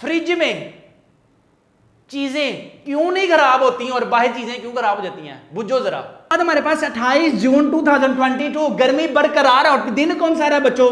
Fridge में चीजें क्यों नहीं खराब होती हैं और बाहर चीजें क्यों खराब हो जाती हैं? बुझो जरा। आज हमारे पास 28 जून 2022, गर्मी बरकरार है और दिन कौन सा आ रहा है बच्चों?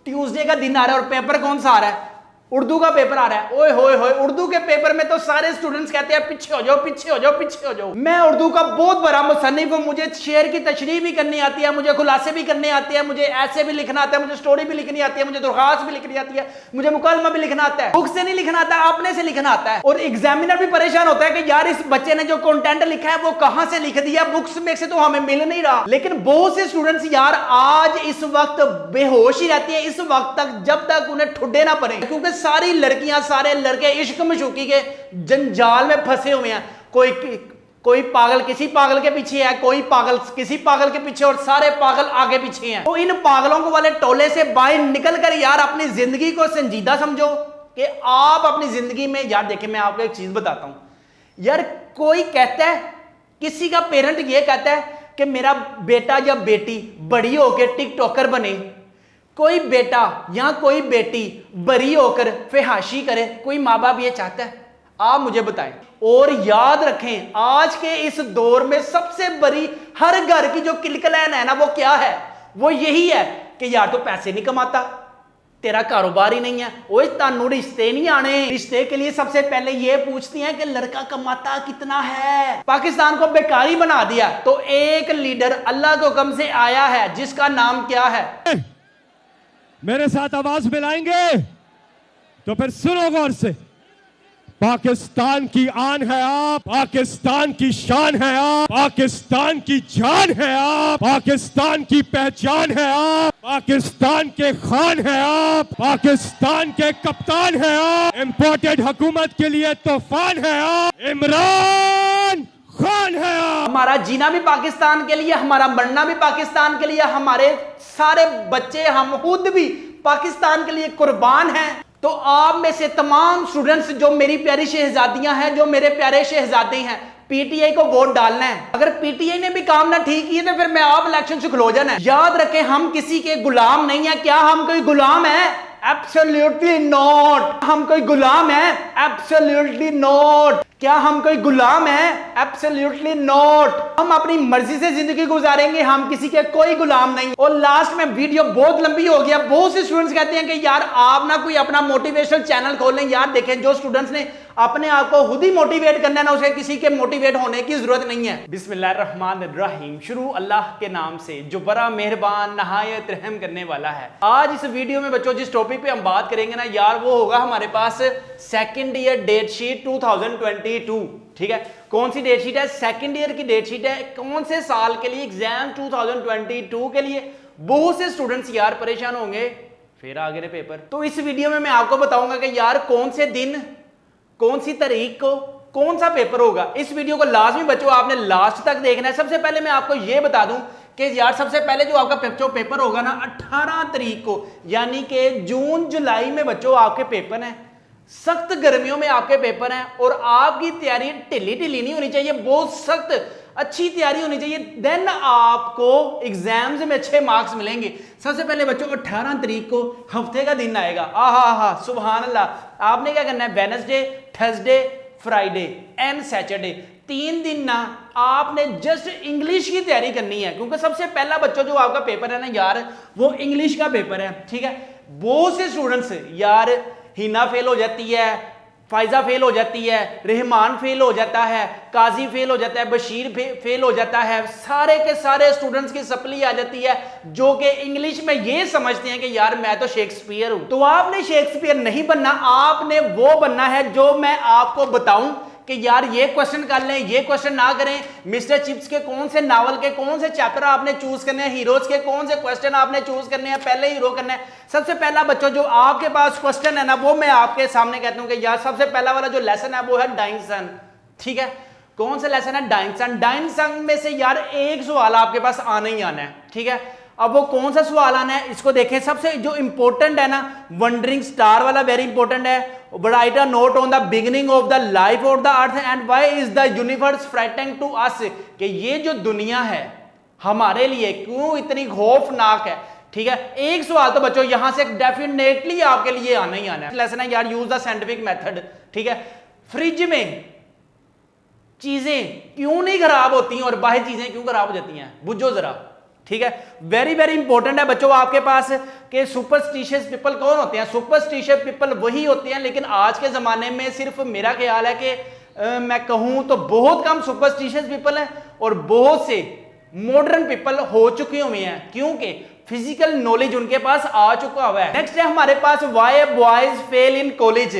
ट्यूसडे का दिन आ रहा है और पेपर कौन सा आ रहा है? उर्दू का पेपर आ रहा है। ओए होए होए, उर्दू के पेपर में तो सारे स्टूडेंट्स कहते हैं पीछे हो जाओ, पीछे हो जाओ, पीछे हो जाओ। मैं उर्दू का बहुत बड़ा मुसन्निफ हूं, मुझे शेर की तशरीह भी करनी आती है, मुझे खुलासे भी करने आते हैं, मुझे ऐसे भी लिखना आता है, मुझे स्टोरी भी लिखनी आती है, मुझे दरख्वास्त भी लिखनी आती है, मुझे मुकलमा भी लिखना आता है। बुक से नहीं लिखना आता, अपने से लिखना आता है। और एग्जामिनर भी परेशान होता है कि यार इस बच्चे ने जो कंटेंट लिखा है वो कहां से लिख दिया, बुक्स में से तो हमें मिल नहीं रहा। लेकिन बहुत से स्टूडेंट्स यार आज इस वक्त बेहोश ही रहते हैं इस वक्त तक जब तक उन्हें ठुड्डे ना पड़े, क्योंकि सारी लड़कियां सारे लड़के इश्क मशूकी के जंजाल में फंसे हुए हैं। कोई पागल किसी पागल के पीछे है, कोई पागल किसी पागल के पीछे, और सारे पागल आगे पीछे हैं। तो इन पागलों को वाले टोले से बाहर निकल कर यार अपनी जिंदगी को संजीदा समझो कि आप अपनी जिंदगी में यार देखिए मैं आपको एक चीज बताता हूं यार। कोई कहता है, किसी का पेरेंट ये कहता है कि मेरा बेटा या बेटी बड़ी होकर टिकटॉकर बने, कोई बेटा या कोई बेटी बड़ी होकर फहाशी करे, कोई माँ बाप ये चाहता है? आप मुझे बताएं। और याद रखें आज के इस दौर में सबसे बड़ी हर घर की जो किलकलैन है ना वो क्या है? वो यही है कि यार तो पैसे नहीं कमाता, तेरा कारोबार ही नहीं है, ओए तानू रिश्ते नहीं आने। रिश्ते के लिए सबसे पहले ये पूछती हैं कि लड़का कमाता कितना है। पाकिस्तान को बेकारी बना दिया। तो एक लीडर अल्लाह के हुक्म से आया है जिसका नाम क्या है? मेरे साथ आवाज मिलाएंगे तो फिर सुनो गौर से। पाकिस्तान की आन है आप, पाकिस्तान की शान है आप, पाकिस्तान की जान है आप, पाकिस्तान की पहचान है आप, पाकिस्तान के खान है आप, पाकिस्तान के कप्तान है आप, इंपोर्टेड हुकूमत के लिए तूफान है आप, इमरान खान है आप। हमारा जीना भी पाकिस्तान के लिए, हमारा मरना भी पाकिस्तान के लिए, हमारे सारे बच्चे हम खुद भी पाकिस्तान के लिए कुर्बान हैं। तो आप में से तमाम स्टूडेंट्स जो मेरी प्यारी शहजादियां हैं, जो मेरे प्यारे शहजादे हैं, पीटीआई को वोट डालना है। अगर पीटीआई ने भी काम ना ठीक किए तो फिर मैं आप इलेक्शन से खलो जाना है। याद रखें हम किसी के गुलाम नहीं है। क्या हम कोई गुलाम है? Absolutely not. हम कोई गुलाम है? Absolutely not. क्या हम कोई गुलाम है? Absolutely not. हम अपनी मर्जी से जिंदगी गुजारेंगे, हम किसी के कोई गुलाम नहीं। और लास्ट में वीडियो बहुत लंबी हो गया। बहुत से स्टूडेंट्स कहते हैं कि यार आप ना कोई अपना मोटिवेशनल चैनल खोल लें। यार देखें जो स्टूडेंट्स ने अपने आप को खुद ही मोटिवेट करना है ना, उसे किसी के मोटिवेट होने की जरूरत नहीं है। बिस्मिल्लाहिर्रहमानिर्रहीम। शुरू अल्लाह के नाम से जो बड़ा मेहरबान नहायत रहम करने वाला है। आज इस वीडियो में बच्चों जिस टॉपिक पे हम बात करेंगे ना यार वो होगा हमारे पास सेकंड ईयर डेट शीट 2022। ठीक है, कौन सी डेट शीट है? सेकंड ईयर की डेट शीट है। कौन से साल के लिए? एग्जाम 2022 के लिए। बहुत से स्टूडेंट्स यार परेशान होंगे, फिर आगे ने पेपर। तो इस वीडियो में मैं आपको बताऊंगा कि यार कौन से दिन, कौन सी तारीख को कौन सा पेपर होगा। इस वीडियो को लाजमी बच्चों आपने लास्ट तक देखना है। सबसे पहले मैं आपको यह बता दूं कि यार सबसे पहले जो आपका बच्चों पेपर होगा ना 18 तारीख को, यानी कि जून जुलाई में बच्चों आपके पेपर हैं। सख्त गर्मियों में आपके पेपर हैं और आपकी तैयारी ढिली ढिली नहीं होनी चाहिए, बहुत सख्त अच्छी तैयारी होनी चाहिए। देन आपको एग्जाम्स में अच्छे मार्क्स मिलेंगे। सबसे पहले बच्चों 18 तारीख को हफ्ते का दिन आएगा। आहा सुभान अल्लाह। आपने क्या करना है? Wednesday, Thursday, Friday and Saturday, 3 दिन ना आपने जस्ट इंग्लिश की तैयारी करनी है, क्योंकि सबसे पहला बच्चों जो आपका पेपर है ना यार वो इंग्लिश का पेपर है। ठीक है, बहुत से स्टूडेंट्स यार हिना फेल हो जाती है, फायजा फेल हो जाती है, रहमान फेल हो जाता है, काजी फेल हो जाता है, बशीर फेल हो जाता है। सारे के सारे स्टूडेंट्स की सप्ली आ जाती है जो कि इंग्लिश में ये समझते हैं कि यार मैं तो शेक्सपियर हूं। तो आपने शेक्सपियर नहीं बनना, आपने वो बनना है जो मैं आपको बताऊं कि यार ये क्वेश्चन कर लें, ये क्वेश्चन ना करें। मिस्टर चिप्स के कौन से नावल के कौन से चैप्टर आपने चूज करने हैं, हीरोज के कौन से क्वेश्चन आपने चूज करने हैं, पहले हीरो करना है। सबसे पहला बच्चों जो आपके पास क्वेश्चन है ना वो मैं आपके सामने कहता हूं कि यार सबसे पहला वाला जो लेसन है वो है डाइंग सन। ठीक है, कौन सा लेसन है? डाइंग सन। डाइंग सन में से यार एक सवाल आपके पास आना ही आना है। ठीक है, अब वो कौन सा सवाल आना है इसको देखें। सबसे जो इंपॉर्टेंट है ना वंडरिंग स्टार वाला वेरी इंपॉर्टेंट है। Write a note on the beginning of the life of the earth and why is the universe frightening to us. कि ये जो दुनिया है हमारे लिए क्यों इतनी खौफनाक है, ठीक है। एक सवाल तो बच्चों यहां से डेफिनेटली आपके लिए आना ही आना है। लेसन है यार, यूज द साइंटिफिक मेथड, ठीक है। फ्रिज में चीजें क्यों नहीं खराब होती और बाहर चीजें क्यों खराब हो जाती हैं, बुझो जरा, ठीक है। वेरी वेरी इंपॉर्टेंट है बच्चों आपके पास कि सुपरस्टिशियस पीपल कौन होते हैं। सुपरस्टिशियस पीपल वही होते हैं, लेकिन आज के जमाने में सिर्फ मेरा ख्याल है कि मैं कहूं तो बहुत कम सुपरस्टिशियस पीपल हैं और बहुत से मॉडर्न पीपल हो चुके हुए हैं, क्योंकि फिजिकल नॉलेज उनके पास आ चुका हुआ है। नेक्स्ट है हमारे पास why boys fail in college.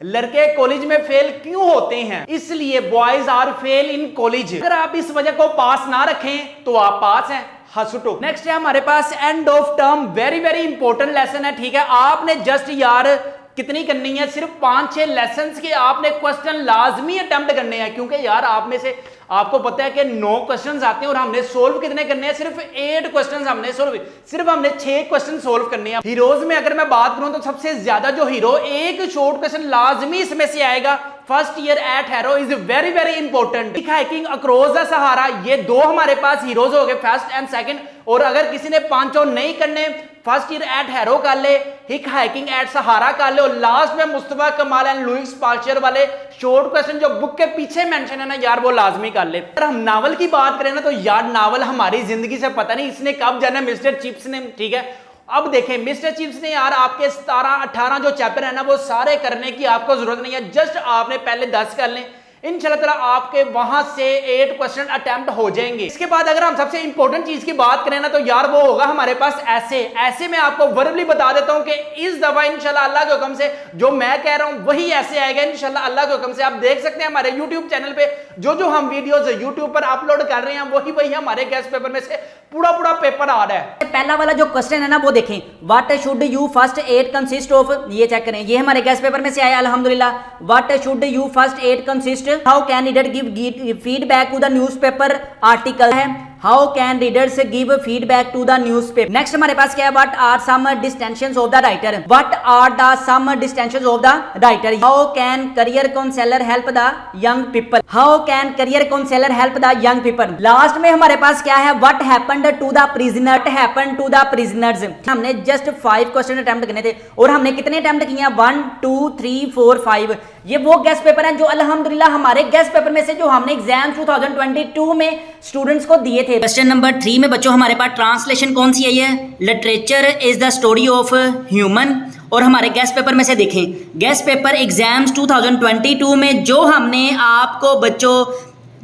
लड़के कॉलेज में फेल क्यों होते हैं, इसलिए boys are fail in college. अगर आप इस वजह को पास ना रखें तो आप पास हैं, हंसुटो। नेक्स्ट है हमारे पास end of term, very very important lesson है, ठीक है। आपने जस्ट यार कितनी करनी है, सिर्फ 5-6 लेसन्स के आपने क्वेश्चन लाजमी अटेम्प्ट करने हैं, क्योंकि यार आप में से आपको पता है कि 9 क्वेश्चंस आते हैं और हमने सोल्व कितने करने हैं, सिर्फ 8 क्वेश्चंस हमने सोल्व, सिर्फ हमने 6 क्वेश्चन सोल्व करने हैं। हीरोज में अगर मैं बात करूं तो सबसे ज्यादा जो हीरो, एक शॉर्ट क्वेश्चन लाजमी इसमें से आएगा, first year at Harrow is very very important. Hiking across the Sahara, ये 2 हमारे पास हीरोज हो गए, फर्स्ट एंड सेकंड। और अगर किसी ने 5 नहीं करने, फर्स्ट ईयर एट हैरो कर ले, हिक हाइकिंग एट सहारा कर ले, और लास्ट में मुस्तफा कमाल एंड लुइस पास्चर वाले शॉर्ट क्वेश्चन जो बुक के पीछे मेंशन है ना यार, वो लाजमी कर ले। अगर हम नावल की बात करें ना तो यार नावल हमारी जिंदगी से पता नहीं इसने कब जाना, मिस्टर चिप्स ने, ठीक है। अब देखें मिस्टर चिप्स ने यार आपके 17-18 जो चैप्टर है ना वो सारे करने की आपको जरूरत नहीं है, जस्ट आपने पहले 10 कर लें, इंशाल्लाह ताला आपके वहां से 8 क्वेश्चन अटेम्प्ट हो जाएंगे। इसके बाद अगर हम सबसे इंपॉर्टेंट चीज की बात करें ना तो यार वो होगा हमारे पास ऐसे में आपको वर्बली बता देता हूं कि इस दफा इंशाल्लाह अल्लाह के हुक्म से जो मैं कह रहा हूं वही ऐसे आएगा इंशाल्लाह अल्लाह के हुक्म से। आप देख सकते हैं हमारे YouTube चैनल पे जो हम वीडियोस YouTube पर अपलोड कर रहे हैं वही हमारे गेस्ट पेपर में से पूरा पेपर आ रहा है। पहला वाला जो क्वेश्चन है ना वो देखें, what should you first aid consist of, ये चेक करें, ये हमारे गेस्ट पेपर में से आया अल्हम्दुलिल्लाह। What should you first aid consist, how can reader give feedback to the newspaper article है, how can readers give feedback to the newspaper. Next हमारे पास क्या है, what are some distinctions of the writer, what are the some distinctions of the writer, how can career counsellor help the young people, how can career counsellor help the young people. Last में हमारे पास क्या है, what happened to the prisoner, what happened to the prisoners. हमने just 5 question attempt करने थे और हमने कितने अटेम्प्ट किए हैं, 1 2 3 4 5। ये वो गेस्ट पेपर हैं जो अल्हम्दुलिल्लाह हमारे गेस्ट पेपर में से जो हमने एग्जाम 2022 में स्टूडेंट्स को दिए थे। क्वेश्चन नंबर 3 में बच्चों हमारे पास ट्रांसलेशन कौन सी आई है, literature is the story of human. और हमारे गेस्ट पेपर में से देखें, गेस्ट पेपर एग्जाम्स 2022 में जो हमने आपको बच्चों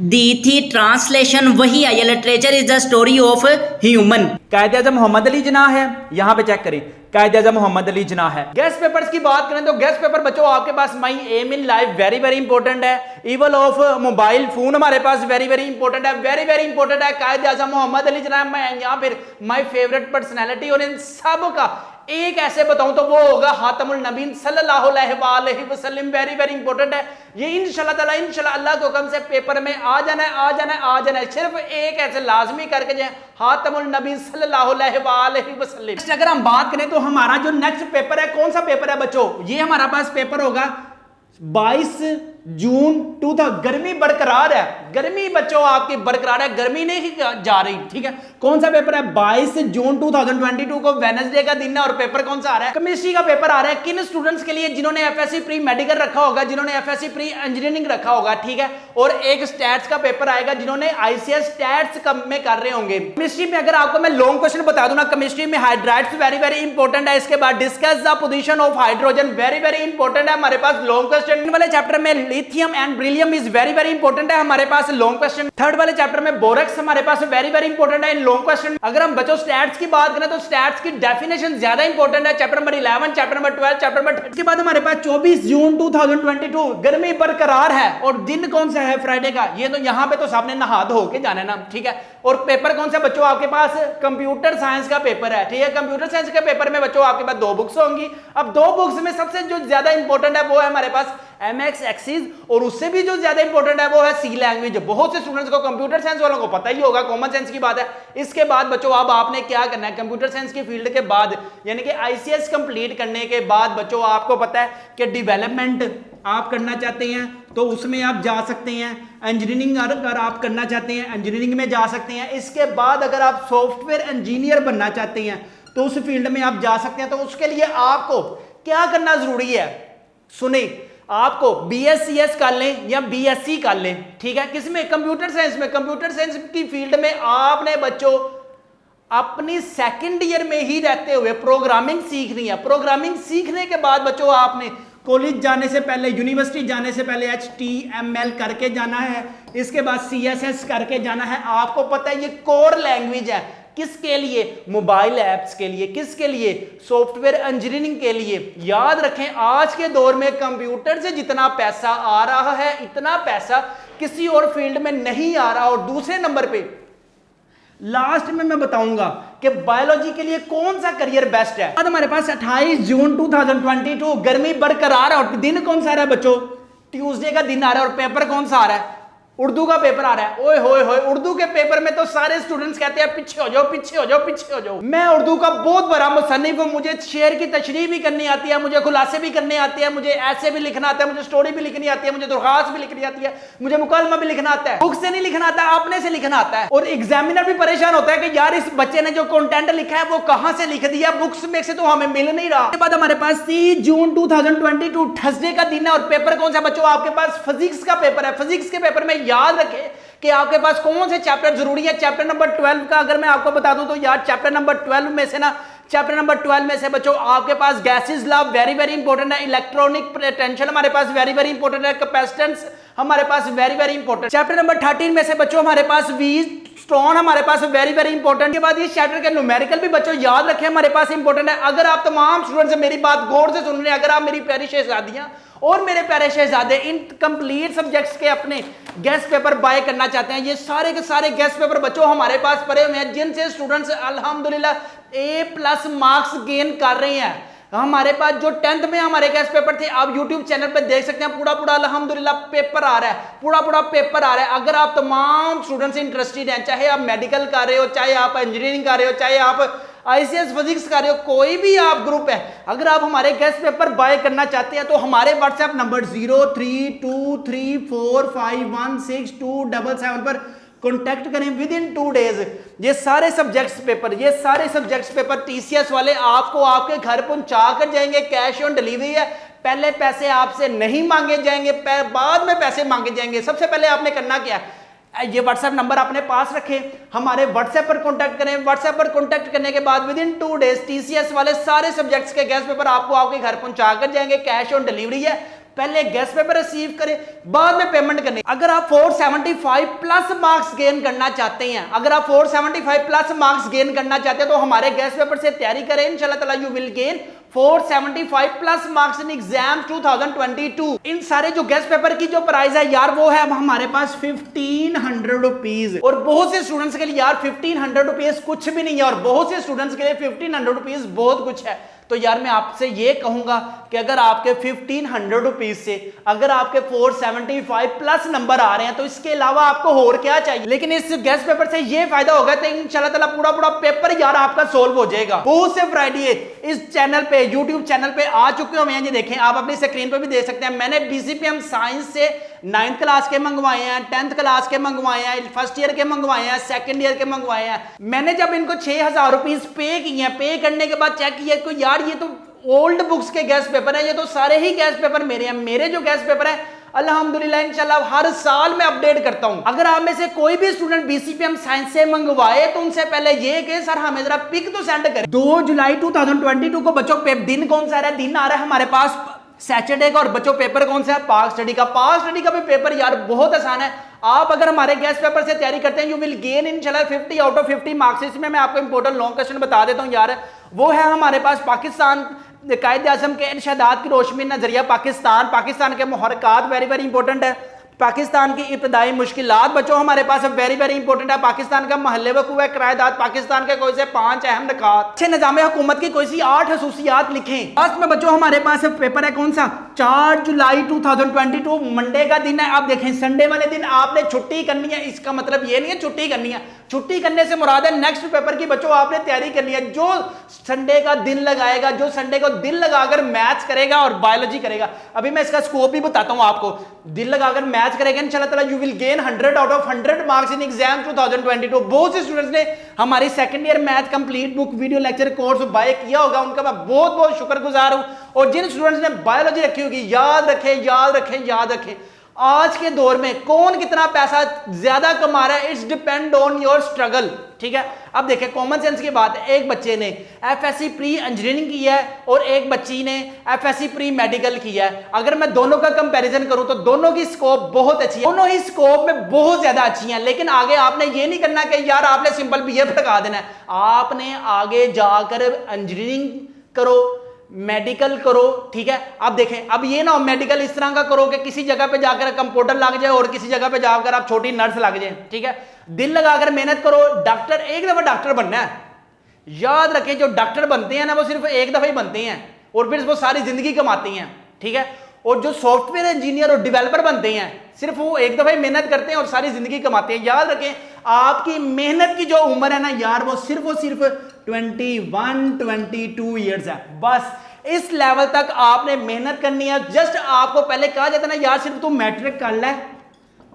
दी थी ट्रांसलेशन वही आई है, literature is the story of human. कायदे आज़म मोहम्मद अली जिन्ना है, यहां पे चेक करें, कायदे आज़म मोहम्मद अली जिन्ना है। गेस्ट पेपर्स की बात करें तो गेस्ट पेपर बच्चों आपके पास my aim in life very very important है, इवल ऑफ मोबाइल फोन हमारे पास वेरी वेरी इंपॉर्टेंट है, वेरी वेरी इंपॉर्टेंट है। कायदे आज़म मोहम्मद अली जिन्ना मैं यहाँ फिर माई फेवरेट पर्सनैलिटी, और इन सब का एक ऐसे बताऊं तो वो होगा हातमुल नबीन सल्लल्लाहु अलैहि वसल्लम, वेरी वेरी इंपॉर्टेंट है। ये इंशाल्लाह ताला इंशाल्लाह अल्लाह के हुक्म से पेपर में आ जाना है। सिर्फ एक ऐसे लाजमी करके जाए हातमुल नबीन सल्लल्लाहु अलैहि वसल्लम। अगर हम बात करें तो हमारा जो नेक्स्ट पेपर है, कौन सा पेपर है बच्चों, ये हमारा पास पेपर होगा 22 जून 2000। गर्मी बरकरार है, गर्मी बच्चों आपकी बरकरार है, गर्मी नहीं जा रही, ठीक है। कौन सा पेपर है, 22 जून 2022 को वेडनेसडे का दिन है और पेपर कौन सा आ रहा है, केमिस्ट्री का पेपर आ रहा है। किन स्टूडेंट्स के लिए, जिन्होंने एफएससी प्री मेडिकल रखा होगा, जिन्होंने एफएससी प्री इंजीनियरिंग रखा होगा, ठीक है। और एक स्टैट्स का पेपर आएगा जिन्होंने आईसीएस स्टैट्स में कर रहे होंगे। केमिस्ट्री में अगर आपको मैं लॉन्ग क्वेश्चन बता दूं ना, केमिस्ट्री में हाइड्राइड्स वेरी वेरी इंपॉर्टेंट है। इसके बाद discuss the position of hydrogen, very very important है हमारे पास लॉन्ग क्वेश्चन वाले चैप्टर में। Lithium and beryllium is very very important है हमारे पास लॉन्ग क्वेश्चन। थर्ड वाले चैप्टर में बोरेक्स हमारे पास वेरी वेरी इंपॉर्टेंट है इन लॉन्ग क्वेश्चन। अगर हम बच्चों स्टैट्स की बात करें तो स्टैट्स की डेफिनेशन ज्यादा इंपॉर्टेंट है, chapter number 11, chapter number 12, chapter number 13। इसके बाद हमारे पास 24 जून 2022, गर्मी बरकरार है और दिन कौन सा है, फ्राइडे का। ये तो यहाँ पे तो सामने नहा धो के जाना ना, ठीक है। और पेपर कौन सा बच्चों आपके पास, कंप्यूटर साइंस का पेपर है, ठीक है। कंप्यूटर साइंस के पेपर में बच्चों आपके पास 2 बुक्स होंगी। अब 2 बुक्स में सबसे जो ज्यादा इंपॉर्टेंट है वो है हमारे पास एमएक्स एक्सिस, और उससे भी जो ज्यादा इंपॉर्टेंट है वो है सी लैंग्वेज। बहुत से स्टूडेंट्स को, कंप्यूटर साइंस वालों को पता ही होगा, कॉमन सेंस की बात है। इसके बाद बच्चों अब आपने क्या करना है, कंप्यूटर साइंस की फील्ड के बाद यानी कि आईसीएस कंप्लीट करने के बाद बच्चों आपको पता है कि डेवलपमेंट आप करना चाहते हैं तो उसमें आप जा सकते हैं। इंजीनियरिंग अगर आप करना चाहते हैं इंजीनियरिंग में जा सकते हैं। इसके बाद अगर आप सॉफ्टवेयर इंजीनियर बनना चाहते हैं तो उस फील्ड में आप जा सकते हैं। तो उसके लिए आपको क्या करना जरूरी है, सुने, आपको BScs कर लें या BSc कर लें, ठीक है। किसमें? कंप्यूटर साइंस में। कंप्यूटर साइंस की फील्ड में आपने बच्चों अपनी सेकंड ईयर में ही रहते हुए प्रोग्रामिंग सीखनी है। प्रोग्रामिंग सीखने के बाद बच्चों आपने कॉलेज जाने से पहले, यूनिवर्सिटी जाने से पहले HTML करके जाना है, इसके बाद CSS करके जाना है। आपको पता है ये कोर लैंग्वेज है, किसके लिए? मोबाइल ऐप्स के लिए। किसके लिए? सॉफ्टवेयर इंजीनियरिंग के लिए। याद रखें, आज के दौर में कंप्यूटर से जितना पैसा आ रहा है इतना पैसा किसी और फील्ड में नहीं आ रहा। और दूसरे नंबर पे लास्ट में मैं बताऊंगा कि बायोलॉजी के लिए कौन सा करियर बेस्ट है। आज हमारे पास 28 जून 2022, गर्मी बरकरार है और दिन कौन सा आ रहा है बच्चों? ट्यूसडे का दिन आ रहा है। और पेपर कौन सा आ रहा है? उर्दू का पेपर आ रहा है। ओए होए होए, उर्दू के पेपर में तो सारे स्टूडेंट्स कहते हैं पीछे हो जाओ, पीछे हो जाओ, पीछे हो जाओ। मैं उर्दू का बहुत बड़ा मुसन्निफ हूं, मुझे शेर की तशरीह भी करनी आती है, मुझे खुलासे भी करने आते हैं, मुझे ऐसे भी लिखना आता है, मुझे स्टोरी भी लिखनी आती है, मुझे दरख्वास्त भी लिखनी आती है, मुझे मुकलमा भी लिखना आता है। बुक से नहीं लिखना आता, अपने से लिखना आता है। और एग्जामिनर भी परेशान होता है कि यार इस बच्चे ने जो कंटेंट लिखा है वो कहां से लिख दिया, बुक्स में से तो हमें मिल नहीं रहा। उसके बाद हमारे पास 30 जून 2022 थर्सडे का दिन है। और पेपर कौन सा बच्चों? आपके पास फिजिक्स का पेपर है। फिजिक्स के पेपर में याद रखें कि आपके पास कौन से चैप्टर जरूरी है। चैप्टर नंबर 12 का अगर मैं आपको बता दूं तो यार चैप्टर नंबर 12 में से ना, चैप्टर नंबर 12 में से बच्चों आपके पास gases law very very important है, इलेक्ट्रॉनिक पोटेंशियल हमारे पास वेरी वेरी इंपॉर्टेंट है, कैपेसिटेंस हमारे पास very very important. Chapter number 13 में से बच्चों हमारे पास व्हीटस्टोन हमारे पास वेरी वेरी इंपॉर्टेंट। के बाद इस चैप्टर के न्यूमेरिकल भी बच्चों याद रखें हमारे पास इंपॉर्टेंट है। अगर आप तमाम स्टूडेंट्स मेरी बात गौर से सुन रहे हैं, अगर आप मेरी प्यारी शहजादियां और मेरे प्यारे शहजादे इन कंप्लीट सब्जेक्ट्स के अपने गेस्ट पेपर बाय करना चाहते हैं, ये सारे के सारे गेस्ट पेपर बच्चों हमारे पास पड़े हुए हैं, जिनसे स्टूडेंट्स अल्हम्दुलिल्लाह A+ मार्क्स गेन कर रहे हैं। हमारे पास जो 10th में हमारे गेस्ट पेपर थे, आप YouTube चैनल पे देख सकते हैं, पूरा अल्हम्दुलिल्लाह पेपर आ रहा है, पूरा पेपर आ रहा है। अगर आप तमाम स्टूडेंट्स इंटरेस्टेड हैं, चाहे आप मेडिकल कर रहे हो, चाहे आप इंजीनियरिंग कर रहे हो, चाहे आप ICS फिजिक्स कर रहे हो, कोई भी आप ग्रुप है, अगर आप हमारे गेस्ट पेपर बाय करना चाहते हैं तो हमारे व्हाट्सएप नंबर 0323451627 पर कॉन्टैक्ट करें। विद इन 2 डेज ये सारे सब्जेक्ट्स पेपर TCS वाले आपको आपके घर पहुंचा कर जाएंगे। कैश ऑन डिलीवरी है, पहले पैसे आपसे नहीं मांगे जाएंगे, बाद में पैसे मांगे जाएंगे। सबसे पहले आपने करना क्या है, ये व्हाट्सएप नंबर अपने पास रखें, हमारे व्हाट्सएप पर कांटेक्ट करें। व्हाट्सएप पर कांटेक्ट करने के बाद विद इन 2 डेज TCS वाले सारे सब्जेक्ट्स के गेस्ट पेपर आपको आपके घर पहुंचा कर जाएंगे। कैश ऑन डिलीवरी है, पहले गेस्ट पेपर रिसीव करें, बाद में पेमेंट करनी। अगर आप 475+ मार्क्स गेन करना चाहते हैं, अगर आप 475+ मार्क्स गेन करना चाहते हैं तो हमारे गेस्ट पेपर से तैयारी करें। इंशाल्लाह ताला you will gain 475+ marks in exam 2022। इन सारे जो गेस्ट पेपर की जो प्राइस है यार वो है अब हमारे पास 1500 रुपीज। और बहुत से स्टूडेंट्स के लिए यार 1500 रुपीज कुछ भी नहीं है, और बहुत से स्टूडेंट्स के लिए 1500 रुपीज बहुत कुछ है। तो यार मैं आपसे ये कहूंगा कि अगर आपके 1500 रुपीज से अगर आपके 475+ नंबर आ रहे हैं तो इसके अलावा आपको और क्या चाहिए। लेकिन इस गेस्ट पेपर से ये फायदा होगा तो इंशाल्लाह ताला पूरा पेपर यार आपका सोल्व हो जाएगा। बहुत से फ्राइडे इस चैनल पे YouTube चैनल पे आ चुके हुए हैं, ये देखें आप अपनी स्क्रीन पे भी देख सकते हैं। मैंने BCPM साइंस से 9th क्लास के मंगवाए हैं, 10th क्लास के मंगवाए हैं, फर्स्ट ईयर के मंगवाए हैं, सेकंड ईयर के मंगवाए हैं। मैंने जब इनको 6000 रुपीज पे किए हैं, पे करने के बाद चेक किया तो यार ये तो ओल्ड बुक्स के गेस्ट पेपर हैं, ये तो सारे ही गेस्ट पेपर मेरे हैं। मेरे जो गेस्ट पेपर हैं अल्हम्दुलिल्लाह इंशाल्लाह हर साल मैं अपडेट करता हूं। अगर आप में से कोई भी स्टूडेंट BCPM साइंस से मंगवाए तो उनसे पहले ये कि सर हमें जरा पिक तो सेंड करें। 2 जुलाई 2022 को बच्चों दिन कौन सा आ रहा है? दिन आ रहा है हमारे पास सैटरडे का। और बच्चों पेपर कौन सा है? पाक स्टडी का। पाक स्टडी का भी पेपर यार बहुत आसान है। आप अगर हमारे गेस्ट पेपर से तैयारी करते हैं यू विल गेन इंशाल्लाह 50 आउट ऑफ 50 मार्क्स। इसमें मैं आपको इंपॉर्टेंट लॉन्ग क्वेश्चन बता देता हूं यार, वो है हमारे पास पाकिस्तान कायदे आज़म के इरशादात की रोशनी नजरिया पाकिस्तान के मुहर्रकात वेरी वेरी इंपॉर्टेंट है। पाकिस्तान की इब्तदाई मुश्किलात बच्चों हमारे पास वेरी वेरी इंपॉर्टेंट है। पाकिस्तान का महल्ले वकूअ किराएदाद, पाकिस्तान के कोई से 5 अहम निकात, अच्छे निज़ाम हुकूमत की कोई सी 8 खसूसियात लिखें। लास्ट में बच्चों हमारे पास पेपर है कौन सा? 4 जुलाई 2022 मंडे का दिन है। आप देखें संडे वाले दिन आपने छुट्टी करनी है, इसका मतलब ये नहीं है छुट्टी करनी है, छुट्टी करने से मुराद है नेक्स्ट पेपर की बच्चों आपने तैयारी करनी है। जो संडे का दिन लगाएगा, जो संडे को दिल लगाकर मैथ्स करेगा और बायोलॉजी करेगा, अभी मैं इसका स्कोप भी बताता हूं आपको। दिल लगाकर मैच करेंगे इंशाल्लाह ताला you will gain 100 out of 100 marks in exam 2022। बहुत से स्टूडेंट्स ने हमारी second year math complete book video lecture course buy किया होगा, उनका मैं बहुत बहुत शुक्रगुजार हूं। और जिन स्टूडेंट्स ने बायोलॉजी रखी होगी, याद रखें याद रखें याद रखें, आज के दौर में कौन कितना पैसा ज्यादा कमा रहा है, it's depend on your struggle. ठीक है, अब देखें कॉमन सेंस की बात है, एक बच्चे ने एफएससी प्री इंजीनियरिंग की है और एक बच्ची ने एफएससी प्री मेडिकल किया है। अगर मैं दोनों का कंपैरिजन करूं तो दोनों की स्कोप बहुत अच्छी है, दोनों ही स्कोप में बहुत ज्यादा अच्छी हैं। लेकिन आगे आपने ये नहीं करना कि यार आपने सिंपल बीए लगा देना है, आपने आगे जाकर इंजीनियरिंग करो, मेडिकल करो। ठीक है, अब देखें, अब ये ना हो मेडिकल इस तरह का करो कि किसी जगह पे जाकर कंप्यूटर लग जाए और किसी जगह पे जाकर आप छोटी नर्स लग जाए। ठीक है, दिल लगाकर मेहनत करो, डॉक्टर एक दफा डॉक्टर बनना है। याद रखें जो डॉक्टर बनते हैं ना वो सिर्फ एक दफा ही बनते हैं और फिर वो सारी जिंदगी कमाते हैं। ठीक है, और जो सॉफ्टवेयर इंजीनियर और डेवलपर बनते हैं सिर्फ वो एक दफा ही मेहनत करते हैं और सारी जिंदगी कमाते हैं। याद रखें आपकी मेहनत की जो उम्र है ना यार वो सिर्फ 21-22 ईयर्स है। बस इस लेवल तक आपने मेहनत करनी है। जस्ट आपको पहले कहा जाता ना यार सिर्फ तुम मैट्रिक कर ले,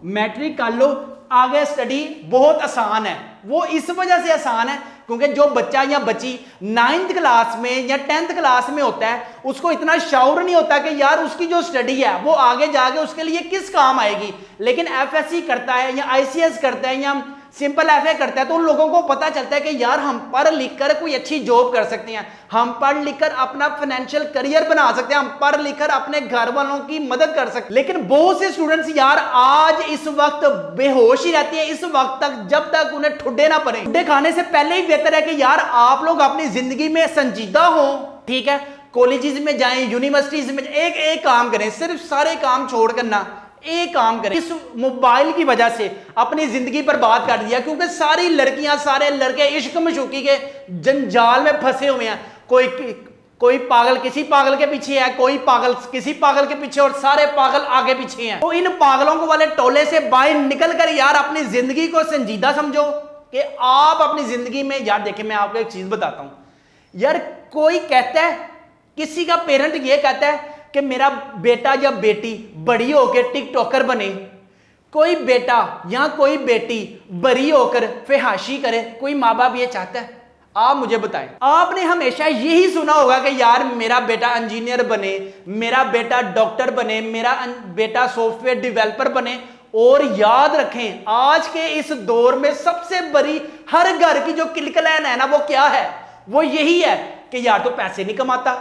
मैट्रिक कर लो, आगे स्टडी बहुत आसान है। वो इस वजह से आसान है क्योंकि जो बच्चा या बच्ची 9th क्लास में या 10th क्लास में होता है उसको इतना शाउर नहीं होता कि यार उसकी जो स्टडी है वो आगे जाके उसके लिए किस काम आएगी। लेकिन एफएससी करता है या आईसीएस करता है या सिंपल एफए करता है तो उन लोगों को पता चलता है कि यार हम पढ़ लिख कर कोई अच्छी जॉब कर सकते हैं, हम पढ़ लिख कर अपना फाइनेंशियल करियर बना सकते हैं, हम पढ़ लिख कर अपने घर वालों की मदद कर सकते हैं। लेकिन बहुत से स्टूडेंट्स यार आज इस वक्त बेहोश ही रहते हैं इस वक्त तक जब तक उन्हें ठुड्डे ना पड़े। ठुड्डे खाने से पहले ही बेहतर है कि यार आप लोग अपनी जिंदगी में संजीदा हो। ठीक है, कॉलेजेस में जाएं, यूनिवर्सिटीज में एक एक काम करें, सिर्फ सारे काम छोड़ कर ना एक काम करें। इस मोबाइल की वजह से अपनी जिंदगी पर बात कर दिया क्योंकि सारी लड़कियां सारे लड़के इश्क मशूकी के जंजाल में फंसे हुए हैं। कोई पागल किसी पागल के पीछे है, कोई पागल किसी पागल के पीछे और सारे पागल आगे पीछे हैं। तो इन पागलों को वाले टोले से बाहर निकल कर यार अपनी जिंदगी को संजीदा समझो कि आप अपनी जिंदगी में यार देखें मैं आपको एक चीज बताता हूं यार, कोई कहता है किसी का पेरेंट ये कहता है कि मेरा बेटा या बेटी बड़ी होकर टिकटॉकर बने, कोई बेटा या कोई बेटी बड़ी होकर फहाशी करे, कोई माँ बाप ये चाहता है? आप मुझे बताएं। आपने हमेशा यही सुना होगा कि यार मेरा बेटा इंजीनियर बने, मेरा बेटा डॉक्टर बने, मेरा बेटा सॉफ्टवेयर डेवलपर बने। और याद रखें आज के इस दौर में सबसे बड़ी हर घर की जो किलकलान है ना वो क्या है, वो यही है कि यार तो पैसे नहीं कमाता,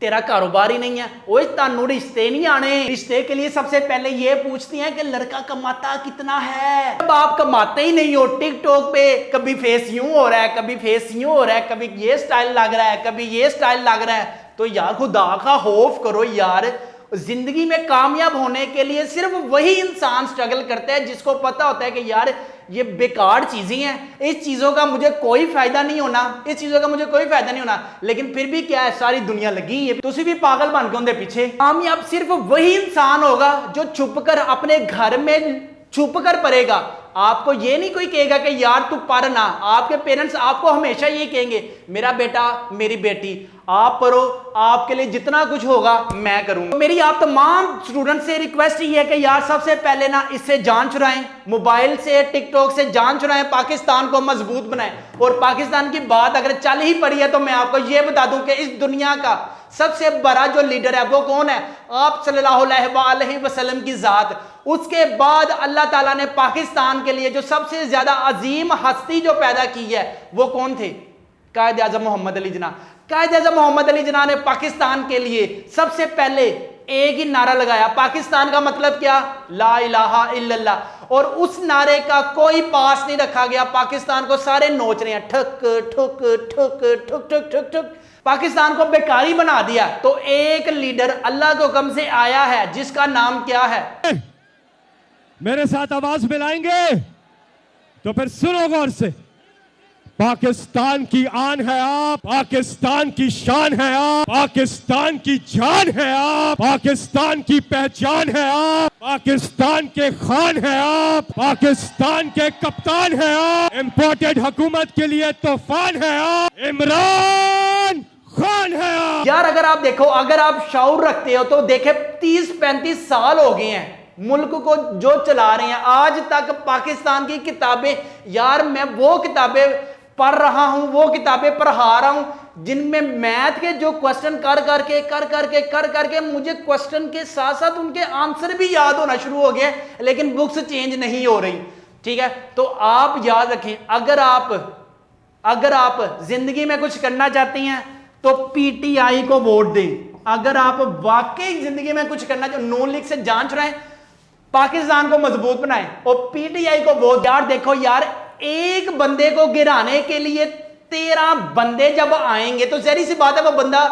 तेरा कारोबार ही नहीं है, ओए तानू रिश्ते नहीं आने। रिश्ते के लिए सबसे पहले ये पूछती हैं कि लड़का कमाता कितना है। जब आप कमाते ही नहीं हो, टिकटॉक पे कभी फेस यूं हो रहा है, कभी फेस यूं हो रहा है, कभी ये स्टाइल लग रहा है, कभी ये स्टाइल लग रहा है, तो यार खुदा का खौफ करो यार। जिंदगी में कामयाब होने के लिए सिर्फ वही इंसान स्ट्रगल करता है जिसको पता होता है कि यार ये बेकार चीजें हैं, इस चीजों का मुझे कोई फायदा नहीं होना, इस चीजों का मुझे कोई फायदा नहीं होना। लेकिन फिर भी क्या है, सारी दुनिया लगी है, तुसी भी पागल बन के उनके पीछे। कामयाब सिर्फ वही इंसान होगा जो छुपकर अपने घर में छुपकर पढ़ेगा। आपको ये नहीं कोई कहेगा कि यार तू पढ़ ना, आपके पेरेंट्स आपको हमेशा ये कहेंगे मेरा बेटा मेरी बेटी आप पढ़ो, आपके लिए जितना कुछ होगा मैं करूंगा। तो मेरी आप तमाम स्टूडेंट से रिक्वेस्ट ही है कि यार सबसे पहले ना इससे जान छुड़ाएं, मोबाइल से टिकटॉक से जान छुड़ाएं, पाकिस्तान को मजबूत बनाएं। और पाकिस्तान की बात अगर चल ही पड़ी है तो मैं आपको ये बता दूं कि इस दुनिया का सबसे बड़ा जो लीडर है वो कौन है? आप सल्लल्लाहु अलैहि वसल्लम की जात। उसके बाद अल्लाह ताला ने पाकिस्तान के लिए जो सबसे ज्यादा अजीम हस्ती जो पैदा की है वो कौन थे? कायद आज़म मोहम्मद अली जिन्ना। कायद आज़म मोहम्मद अली जिन्ना ने पाकिस्तान के लिए सबसे पहले एक ही नारा लगाया। पाकिस्तान का मतलब क्या? ला इलाहा इल्लल्लाह। और उस नारे का कोई पास नहीं रखा गया, पाकिस्तान को सारे नोच रहे हैं, ठुक ठुक ठुक ठुक ठुक ठुक ठुक, पाकिस्तान को बेकारी बना दिया। तो एक लीडर अल्लाह के हुक्म से आया है जिसका नाम क्या है? मेरे साथ आवाज मिलाएंगे तो फिर सुनो गौर से। पाकिस्तान की आन है आप, पाकिस्तान की शान है आप, पाकिस्तान की जान है आप, पाकिस्तान की पहचान है आप, पाकिस्तान के खान है आप, पाकिस्तान के कप्तान है आप, इंपोर्टेड हुकूमत के लिए तूफान है आप, इमरान खान है आप। यार अगर आप देखो, अगर आप शऊर रखते हो तो देखे 30-35 साल हो गए हैं मुल्क को जो चला रहे हैं। आज तक पाकिस्तान की किताबें, यार मैं वो किताबें पढ़ रहा हूं, वो किताबें पढ़ा रहा हूं जिनमें मैथ के जो क्वेश्चन कर करके मुझे क्वेश्चन के साथ साथ उनके आंसर भी याद होना शुरू हो गए, लेकिन बुक्स चेंज नहीं हो रही। ठीक है, तो आप याद रखें, अगर आप जिंदगी में कुछ करना चाहती हैं तो पीटीआई को वोट दें। अगर आप वाकई जिंदगी में कुछ करना चाहते, नून लीग से जान छुड़ाएं, पाकिस्तान को मजबूत बनाएं और पीटीआई को वोट। यार देखो यार, एक बंदे को गिराने के लिए 13 बंदे जब आएंगे तो जहरी सी बात है वो बंदा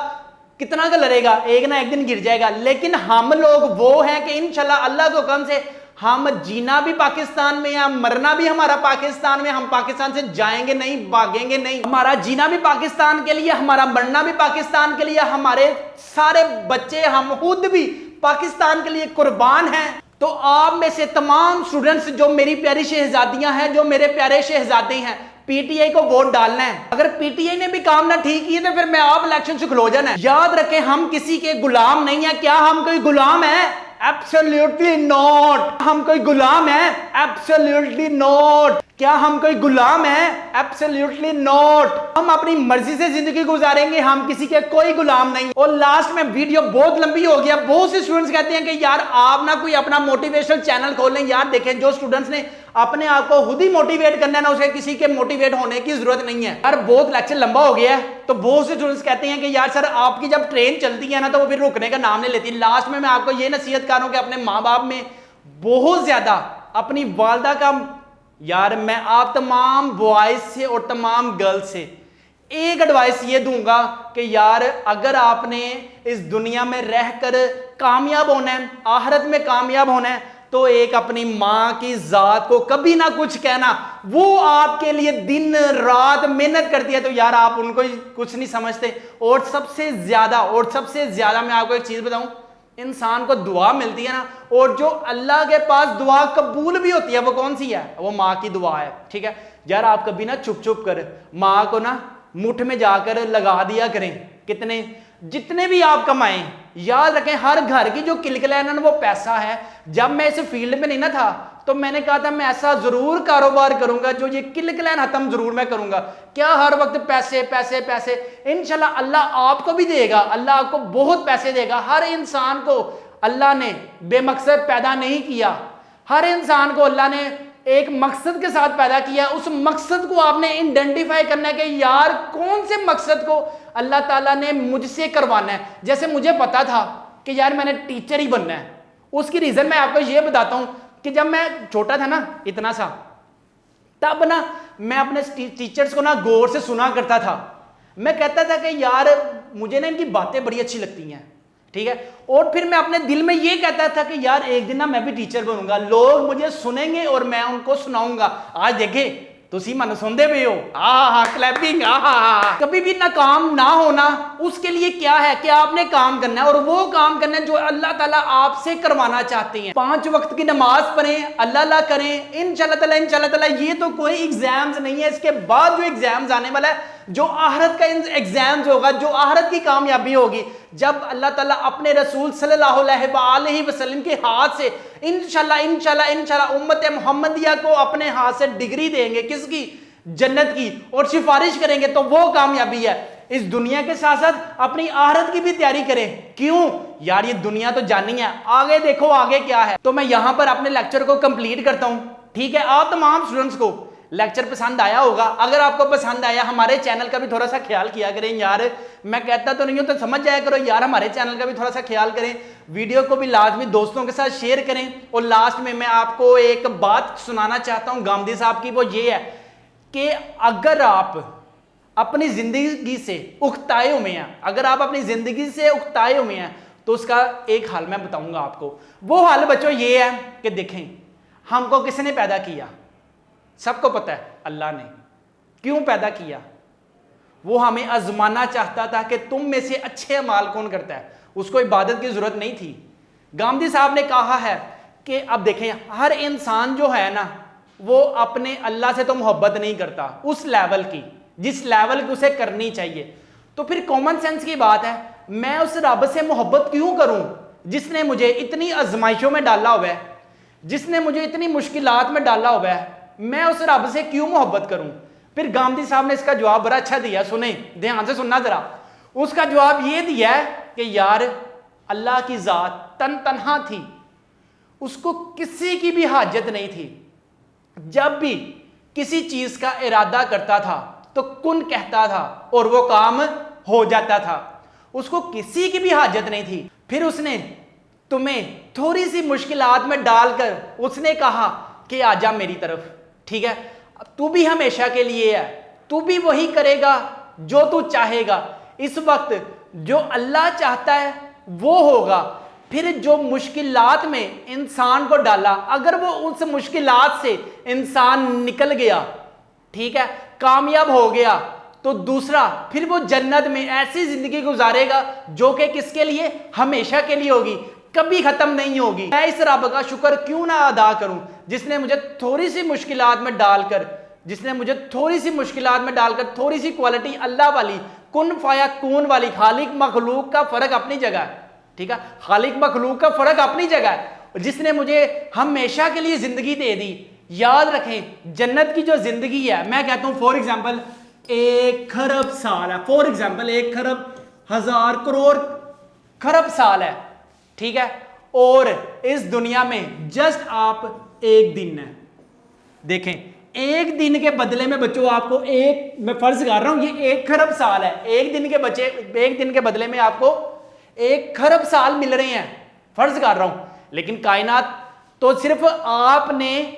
कितना का लड़ेगा, एक ना एक दिन गिर जाएगा। लेकिन हम लोग वो हैं कि इंशाल्लाह अल्लाह के हुक्म से हम जीना भी पाकिस्तान में है, मरना भी हमारा पाकिस्तान में। हम पाकिस्तान से जाएंगे नहीं, भागेंगे नहीं। हमारा जीना भी पाकिस्तान के लिए, हमारा मरना भी पाकिस्तान के लिए। हमारे सारे बच्चे, हम खुद भी पाकिस्तान के लिए कुर्बान हैं। तो आप में से तमाम स्टूडेंट्स जो मेरी प्यारी शहजादियां हैं, जो मेरे प्यारे शहजादे हैं, पीटीआई को वोट डालना है। अगर पीटीआई ने भी काम ना ठीक किए तो फिर मैं आप इलेक्शन से खलो जाना है। याद रखें, हम किसी के गुलाम नहीं है। क्या हम कोई गुलाम है? Absolutely not. हम कोई गुलाम है? Absolutely not. क्या हम कोई गुलाम है? Absolutely not. हम अपनी मर्जी से जिंदगी गुजारेंगे, हम किसी के कोई गुलाम नहीं। और लास्ट में वीडियो बहुत लंबी हो गया। बहुत से स्टूडेंट्स कहते हैं कि यार आप ना कोई अपना मोटिवेशनल चैनल खोल लें। यार देखें, जो स्टूडेंट्स ने अपने आप को खुद ही मोटिवेट करना है ना, उसे किसी के मोटिवेट होने की जरूरत नहीं है। यार बहुत लेक्चर लंबा हो गया है, तो बहुत से स्टूडेंट्स कहते हैं कि यार सर आपकी जब ट्रेन चलती है ना तो वो फिर रुकने का नाम नहीं लेती। लास्ट में मैं आपको ये नसीहत कर रहा हूं कि अपने माँ बाप में बहुत ज्यादा अपनी वालदा का, यार मैं आप तमाम बॉयज से और तमाम गर्ल्स से एक एडवाइस ये दूंगा कि यार अगर आपने इस दुनिया में रहकर कामयाब होना है, आखिरत में कामयाब होना है, तो एक अपनी माँ की जात को कभी ना कुछ कहना। वो आपके लिए दिन रात मेहनत करती है, तो यार आप उनको कुछ नहीं समझते। और सबसे ज्यादा मैं आपको एक चीज बताऊं, इंसान को दुआ मिलती है ना, और जो अल्लाह के पास दुआ कबूल भी होती है वो कौन सी है? वो माँ की दुआ है। ठीक है, यार आप कभी ना चुप चुप कर माँ को ना मुठ में जाकर लगा दिया करें। कितने जितने भी आप कमाएं, याद रखें हर घर की जो किलकिलान है ना वो पैसा है। जब मैं इस फील्ड में नहीं ना था तो मैंने कहा था मैं ऐसा जरूर कारोबार करूंगा जो ये किलकिलान खत्म जरूर मैं करूंगा। क्या हर वक्त पैसे पैसे पैसे? इंशाल्लाह अल्लाह आपको भी देगा, अल्लाह आपको बहुत पैसे देगा। हर इंसान को अल्लाह ने बेमकसद पैदा नहीं किया। हर इंसान को अल्लाह ने एक मकसद के साथ पैदा किया। उस मकसद को आपने आइडेंटिफाई करना है कि यार कौन से मकसद को अल्लाह ताला ने मुझसे करवाना है। जैसे मुझे पता था कि यार मैंने टीचर ही बनना है। उसकी रीजन मैं आपको ये बताता हूं कि जब मैं छोटा था ना, इतना सा, तब ना मैं अपने टीचर्स को ना गौर से सुना करता था। मैं कहता था कि यार मुझे ना इनकी बातें बड़ी अच्छी लगती हैं। ठीक है, और फिर मैं अपने दिल में ये कहता था कि यार एक दिन ना मैं भी टीचर बनूंगा, लोग मुझे सुनेंगे और मैं उनको सुनाऊंगा। आज देखे तुसी मन सुनते पे हो, क्लैपिंग। कभी भी नाकाम ना होना, उसके लिए क्या है कि आपने काम करना है, और वो काम करना है जो अल्लाह ताला आपसे करवाना चाहते हैं। 5 वक्त की नमाज पढ़ें, अल्लाह करें, इंशाल्लाह ताला। ये तो कोई एग्जाम्स नहीं है, इसके बाद जो एग्जाम्स आने वाला है, जो आहरत का एग्जाम्स होगा, जो आहरत की कामयाबी होगी, जब अल्लाह ताला अपने रसूल सल्लल्लाहु अलैहि वसल्लम के हाथ से इंशाल्लाह उम्मत मोहम्मदिया को अपने हाथ से डिग्री देंगे, किसकी? जन्नत की, और सिफारिश करेंगे, तो वो कामयाबी है। इस दुनिया के साथ साथ अपनी आहरत की भी तैयारी करें। क्यों यार, ये दुनिया तो जानी है, आगे देखो आगे क्या है। तो मैं यहां पर अपने लेक्चर को कंप्लीट करता हूं। ठीक है, आप तमाम स्टूडेंट्स को लेक्चर पसंद आया होगा। अगर आपको पसंद आया, हमारे चैनल का भी थोड़ा सा ख्याल किया करें। यार मैं कहता तो नहीं हूं तो समझ जाया करो यार, हमारे चैनल का भी थोड़ा सा ख्याल करें। वीडियो को भी लाजमी दोस्तों के साथ शेयर करें। और लास्ट में मैं आपको एक बात सुनाना चाहता हूं गांधी साहब की। वो ये है कि अगर आप अपनी जिंदगी से उकताए हुए हैं, अगर आप अपनी जिंदगी से उकताए हुए हैं, तो उसका एक हल मैं बताऊंगा आपको। वो हल बच्चों ये है कि देखें, हमको किसने पैदा किया? सबको पता है, अल्लाह ने। क्यों पैदा किया? वो हमें आजमाना चाहता था कि तुम में से अच्छे अमाल कौन करता है। उसको इबादत की जरूरत नहीं थी। गांधी साहब ने कहा है कि अब देखें, हर इंसान जो है ना, वो अपने अल्लाह से तो मोहब्बत नहीं करता उस लेवल की, जिस लेवल की उसे करनी चाहिए। तो फिर कॉमन सेंस की बात है, मैं उस रब से मोहब्बत क्यों करूं जिसने मुझे इतनी आजमाइशों में डाला हुआ है? जिसने मुझे इतनी मुश्किलात में डाला हुआ है, मैं उस रब से क्यों मोहब्बत करूं? फिर गांधी साहब ने इसका जवाब बड़ा अच्छा दिया, सुने ध्यान से सुनना जरा। उसका जवाब ये दिया है कि यार अल्लाह की जात तन तन्हा थी, उसको किसी की भी हाजत नहीं थी। जब भी किसी चीज का इरादा करता था तो कुन कहता था और वो काम हो जाता था, उसको किसी की भी हाजत नहीं थी। फिर उसने तुम्हें थोड़ी सी मुश्किलात में डालकर उसने कहा कि आजा मेरी तरफ, ठीक है, तू भी हमेशा के लिए है, तू भी वही करेगा जो तू चाहेगा। इस वक्त जो अल्लाह चाहता है वो होगा। फिर जो मुश्किलात में इंसान को डाला, अगर वो उस मुश्किलात से इंसान निकल गया, ठीक है, कामयाब हो गया, तो दूसरा फिर वो जन्नत में ऐसी जिंदगी गुजारेगा जो कि किसके लिए? हमेशा के लिए होगी, कभी खत्म नहीं होगी। मैं इस रब का शुक्र क्यों ना अदा करूं जिसने मुझे थोड़ी सी मुश्किलात में डालकर थोड़ी सी क्वालिटी अल्लाह वाली, कुन फाया कून वाली, खालिक मखलूक का फर्क अपनी जगह है, ठीक है, खालिक मखलूक का फर्क अपनी जगह है, जिसने मुझे हमेशा के लिए जिंदगी दे दी। याद रखें, जन्नत की जो जिंदगी है, मैं कहता हूं फॉर एग्जाम्पल 1 खरब साल है, फॉर एग्जाम्पल 1 खरब 1000 करोड़ खरब साल है, ठीक है, और इस दुनिया में जस्ट आप 1 दिन है। देखें, 1 दिन के बदले में बच्चों आपको मैं फर्ज कर रहा हूं ये 1 खरब साल है, 1 दिन के बदले में आपको 1 खरब साल मिल रहे हैं, फर्ज कर रहा हूं। लेकिन कायनात तो सिर्फ आपने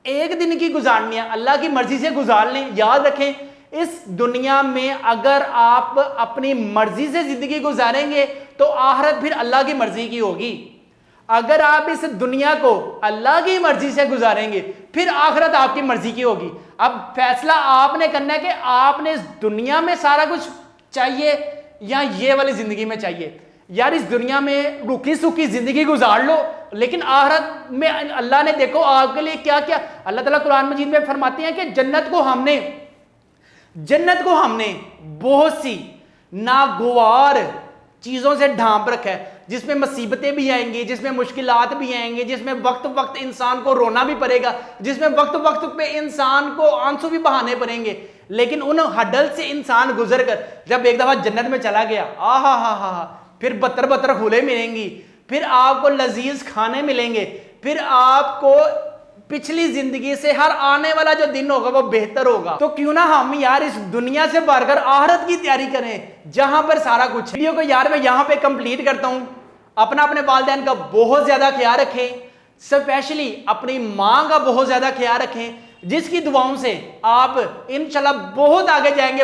1 दिन की गुजारनी है, अल्लाह की मर्जी से गुजार लें। याद रखें, इस दुनिया में अगर आप अपनी मर्जी से जिंदगी गुजारेंगे तो आखिरत फिर अल्लाह की मर्जी की होगी। अगर आप इस दुनिया को अल्लाह की मर्जी से गुजारेंगे फिर आखिरत आपकी मर्जी की होगी। अब फैसला आपने करना है कि आपने इस दुनिया में सारा कुछ चाहिए या ये वाली जिंदगी में चाहिए। यार इस दुनिया में रुकी सुखी जिंदगी गुजार लो, लेकिन आखिरत में अल्लाह ने देखो आपके लिए क्या क्या, अल्लाह ताला कुरान मजीद में फरमाते हैं कि जन्नत को हमने बहुत सी नागवार चीजों से ढांप रखा है, जिसमें मुसीबतें भी आएंगी, जिसमें मुश्किलात भी आएंगी, जिसमें वक्त वक्त इंसान को रोना भी पड़ेगा, जिसमें वक्त वक्त पे इंसान को आंसू भी बहाने पड़ेंगे। लेकिन उन हडल से इंसान गुजर कर जब एक दफा जन्नत में चला गया, हा, फिर बतर खुले मिलेंगी, फिर आपको लजीज खाने मिलेंगे, फिर आपको पिछली जिंदगी से हर आने वाला जो दिन होगा वो बेहतर होगा। तो क्यों ना हम यार इस दुनिया से बढ़कर आखिरत की तैयारी करें जहां पर सारा कुछ। वीडियो को यार मैं यहां पे कंप्लीट करता हूं। अपने वालिदैन का बहुत ज्यादा ख्याल रखें, स्पेशली अपनी मां का बहुत ज्यादा ख्याल रखें, जिसकी दुआओं से आप इंशाल्लाह बहुत आगे जाएंगे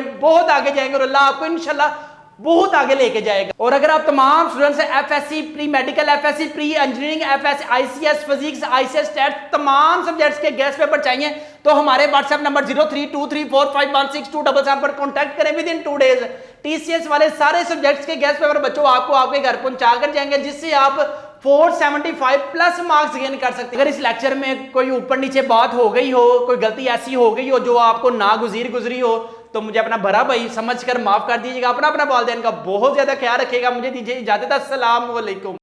और अल्लाह आपको इंशाल्लाह बहुत आगे लेके जाएगा। और अगर आप तमाम students FSc pre medical, FSc pre engineering, FSc ICS physics, ICS stat, तमाम सब्जेक्ट्स के गेस्ट पेपर चाहिए तो हमारे व्हाट्सएप नंबर 0323451627 पर कॉन्टैक्ट करें। विद इन 2 डेज टीसीएस वाले सारे सब्जेक्ट्स के गेस्ट पेपर बच्चों आपको आपके घर पहुंचा कर जाएंगे, जिससे आप 475 प्लस मार्क्स गेन कर सकते हैं। अगर इस लेक्चर में कोई ऊपर नीचे बात हो गई हो, कोई गलती ऐसी हो गई हो जो आपको गुजरी हो, तो मुझे अपना भरा भाई समझकर माफ कर दीजिएगा। अपना वालिदैन का बहुत ज्यादा ख्याल रखिएगा। मुझे दीजिए इजाजत, अस्सलाम वालेकुम।